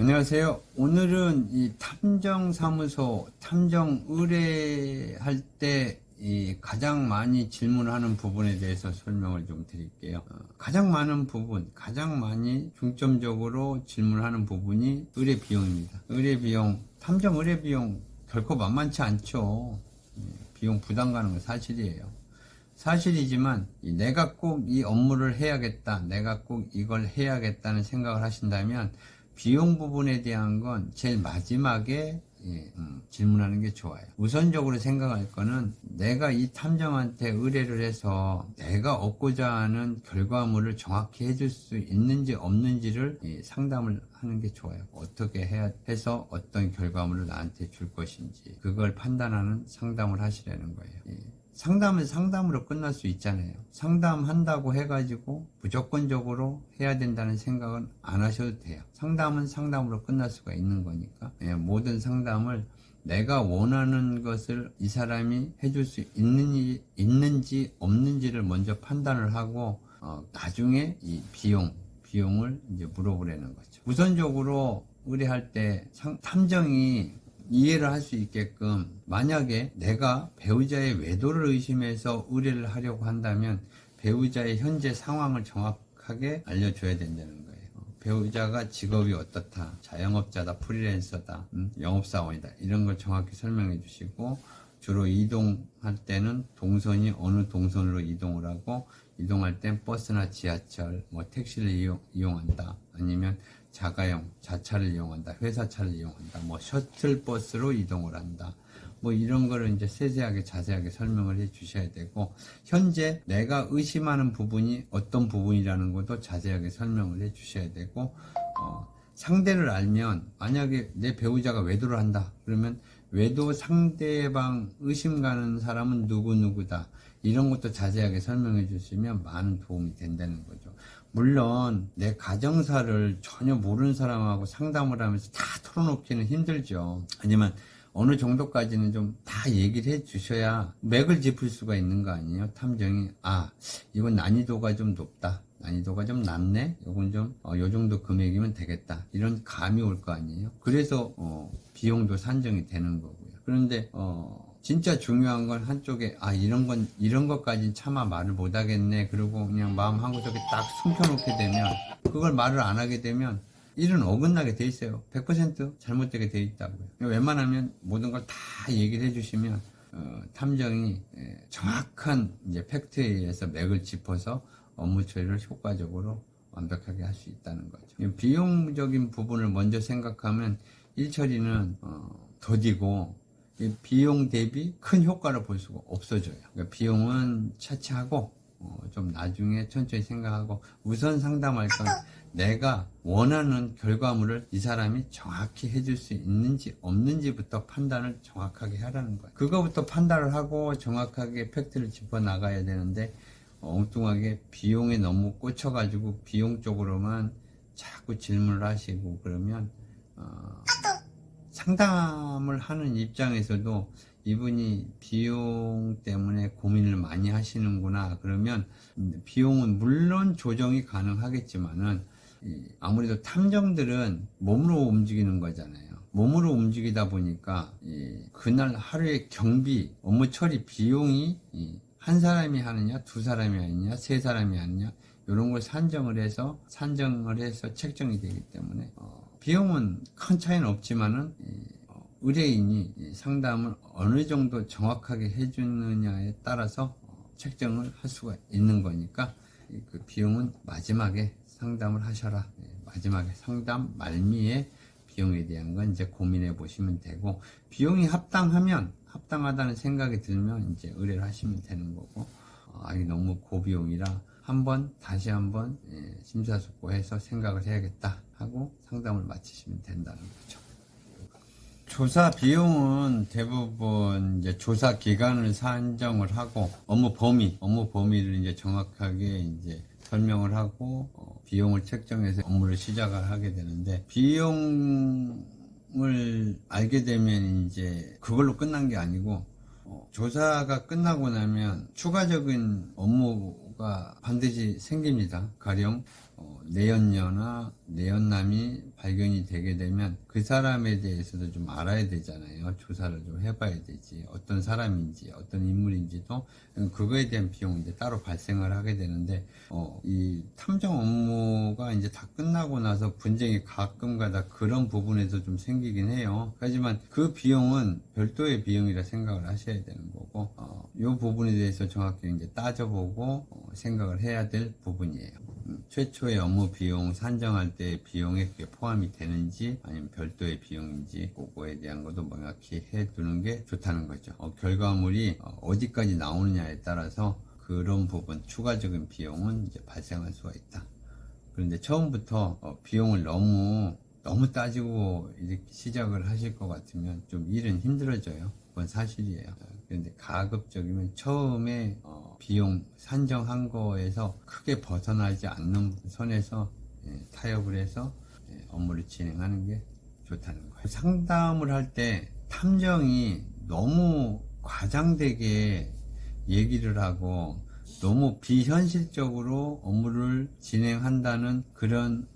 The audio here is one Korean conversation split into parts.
안녕하세요. 오늘은 이 탐정사무소 탐정 의뢰할 때 가장 많이 질문하는 부분에 대해서 설명을 좀 드릴게요. 가장 많은 부분, 가장 많이 중점적으로 질문하는 부분이 의뢰 비용입니다. 의뢰 비용, 탐정 의뢰 비용 결코 만만치 않죠. 비용 부담 가는 건 사실이에요. 사실이지만 내가 꼭 이 업무를 해야겠다, 내가 꼭 이걸 해야겠다는 생각을 하신다면 비용 부분에 대한 건 제일 마지막에 질문하는 게 좋아요. 우선적으로 생각할 거는 내가 이 탐정한테 의뢰를 해서 내가 얻고자 하는 결과물을 정확히 해줄 수 있는지 없는지를 상담을 하는 게 좋아요. 어떻게 해야 해서 어떤 결과물을 나한테 줄 것인지 그걸 판단하는 상담을 하시라는 거예요. 상담은 상담으로 끝날 수 있잖아요. 상담한다고 해가지고 무조건적으로 해야 된다는 생각은 안 하셔도 돼요. 상담은 상담으로 끝날 수가 있는 거니까 모든 상담을 내가 원하는 것을 이 사람이 해줄 수 있는지 없는지를 먼저 판단을 하고 나중에 이 비용을 이제 물어보라는 거죠. 우선적으로 의뢰할 때 탐정이 이해를 할 수 있게끔 만약에 내가 배우자의 외도를 의심해서 의뢰를 하려고 한다면 배우자의 현재 상황을 정확하게 알려줘야 된다는 거예요. 배우자가 직업이 어떻다, 자영업자다, 프리랜서다, 영업사원이다 이런 걸 정확히 설명해 주시고 주로 이동할 때는 동선이 어느 동선으로 이동을 하고 이동할 땐 버스나 지하철, 택시를 이용한다 아니면 자가용, 자차를 이용한다, 회사차를 이용한다, 셔틀버스로 이동을 한다. 이런 거를 이제 세세하게 자세하게 설명을 해 주셔야 되고, 현재 내가 의심하는 부분이 어떤 부분이라는 것도 자세하게 설명을 해 주셔야 되고, 상대를 알면, 만약에 내 배우자가 외도를 한다. 그러면 외도 상대방 의심 가는 사람은 누구누구다. 이런 것도 자세하게 설명해 주시면 많은 도움이 된다는 거죠. 물론 내 가정사를 전혀 모르는 사람하고 상담을 하면서 다 털어놓기는 힘들죠. 하지만 어느 정도까지는 좀 다 얘기를 해 주셔야 맥을 짚을 수가 있는 거 아니에요. 탐정이 이건 난이도가 좀 높다, 난이도가 좀 낮네, 이건 좀 요 정도 금액이면 되겠다, 이런 감이 올 거 아니에요. 그래서 비용도 산정이 되는 거고요. 그런데 진짜 중요한 건 한쪽에 이런 것까진 차마 말을 못 하겠네, 그리고 그냥 마음 한구석에 딱 숨겨놓게 되면, 그걸 말을 안 하게 되면 일은 어긋나게 돼 있어요. 100% 잘못되게 돼 있다고요. 웬만하면 모든 걸 다 얘기를 해주시면 탐정이 정확한 이제 팩트에 의해서 맥을 짚어서 업무 처리를 효과적으로 완벽하게 할 수 있다는 거죠. 비용적인 부분을 먼저 생각하면 일 처리는 더디고 비용 대비 큰 효과를 볼 수가 없어져요. 그러니까 비용은 차치하고 좀 나중에 천천히 생각하고 우선 상담할 건 내가 원하는 결과물을 이 사람이 정확히 해줄 수 있는지 없는지부터 판단을 정확하게 하라는 거예요. 그거부터 판단을 하고 정확하게 팩트를 짚어 나가야 되는데 엉뚱하게 비용에 너무 꽂혀가지고 비용 쪽으로만 자꾸 질문을 하시고 그러면 상담을 하는 입장에서도 이분이 비용 때문에 고민을 많이 하시는구나, 그러면 비용은 물론 조정이 가능하겠지만은 아무래도 탐정들은 몸으로 움직이는 거잖아요. 몸으로 움직이다 보니까 그날 하루의 경비, 업무 처리 비용이 한 사람이 하느냐, 두 사람이 하느냐, 세 사람이 하느냐, 이런 걸 산정을 해서 책정이 되기 때문에 비용은 큰 차이는 없지만은 의뢰인이 상담을 어느 정도 정확하게 해주느냐에 따라서 책정을 할 수가 있는 거니까 그 비용은 마지막에 상담을 하셔라. 마지막에 상담 말미에 비용에 대한 건 이제 고민해 보시면 되고, 비용이 합당하다는 생각이 들면 이제 의뢰를 하시면 되는 거고, 이게 너무 고비용이라 다시 한번 심사숙고해서 생각을 해야겠다 하고 상담을 마치시면 된다는 거죠. 조사 비용은 대부분 이제 조사 기간을 산정을 하고 업무 범위를 이제 정확하게 이제 설명을 하고 비용을 책정해서 업무를 시작을 하게 되는데, 비용을 알게 되면 이제 그걸로 끝난 게 아니고 조사가 끝나고 나면 추가적인 업무가 반드시 생깁니다. 가령 내연녀나 내연남이 발견이 되게 되면 그 사람에 대해서도 좀 알아야 되잖아요. 조사를 좀 해봐야 되지. 어떤 사람인지, 어떤 인물인지도 그거에 대한 비용이 이제 따로 발생을 하게 되는데, 이 탐정 업무가 이제 다 끝나고 나서 분쟁이 가끔가다 그런 부분에서 좀 생기긴 해요. 하지만 그 비용은 별도의 비용이라 생각을 하셔야 되는 거고, 이 부분에 대해서 정확히 이제 따져보고 생각을 해야 될 부분이에요. 최초의 업무 비용 산정할 때 비용에 그게 포함이 되는지 아니면 별도의 비용인지 그거에 대한 것도 명확히 해두는 게 좋다는 거죠. 결과물이 어디까지 나오느냐에 따라서 그런 부분 추가적인 비용은 이제 발생할 수가 있다. 그런데 처음부터 비용을 너무 따지고 이렇게 시작을 하실 것 같으면 좀 일은 힘들어져요. 그건 사실이에요. 그런데 가급적이면 처음에 비용 산정한 거에서 크게 벗어나지 않는 선에서 타협을 해서 업무를 진행하는 게 좋다는 거예요. 상담을 할 때 탐정이 너무 과장되게 얘기를 하고 너무 비현실적으로 업무를 진행한다는 그런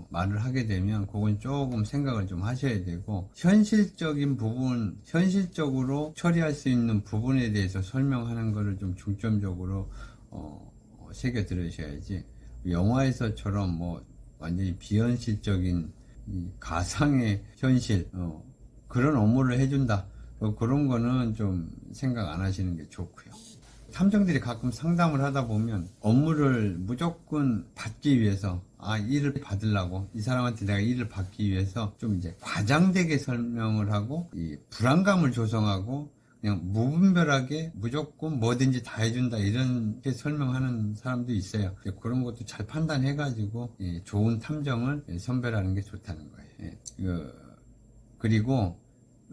말을 하게 되면 그건 조금 생각을 좀 하셔야 되고, 현실적인 부분, 현실적으로 처리할 수 있는 부분에 대해서 설명하는 거를 좀 중점적으로 새겨 들으셔야지, 영화에서처럼 뭐 완전히 비현실적인 가상의 현실 그런 업무를 해준다, 그런 거는 좀 생각 안 하시는 게 좋고요. 탐정들이 가끔 상담을 하다 보면 업무를 무조건 받기 위해서, 일을 받으려고, 이 사람한테 내가 일을 받기 위해서 좀 이제 과장되게 설명을 하고, 이 불안감을 조성하고, 그냥 무분별하게 무조건 뭐든지 다 해준다, 이렇게 설명하는 사람도 있어요. 그런 것도 잘 판단해가지고, 좋은 탐정을 선별하는 게 좋다는 거예요. 그리고,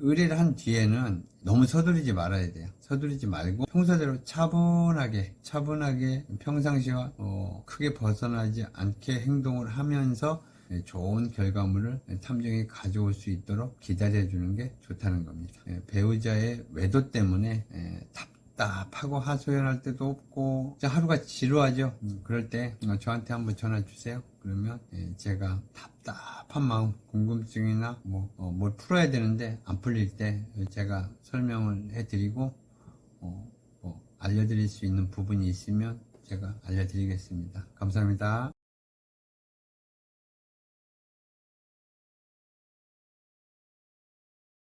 의뢰를 한 뒤에는 너무 서두르지 말아야 돼요. 서두르지 말고 평소대로 차분하게 평상시와 크게 벗어나지 않게 행동을 하면서 좋은 결과물을 탐정이 가져올 수 있도록 기다려주는 게 좋다는 겁니다. 배우자의 외도 때문에 답답하고 하소연할 때도 없고 하루가 지루하죠. 그럴 때 저한테 한번 전화 주세요. 그러면 제가 답답한 마음, 궁금증이나 뭘 풀어야 되는데 안 풀릴 때 제가 설명을 해드리고 알려드릴 수 있는 부분이 있으면 제가 알려드리겠습니다. 감사합니다.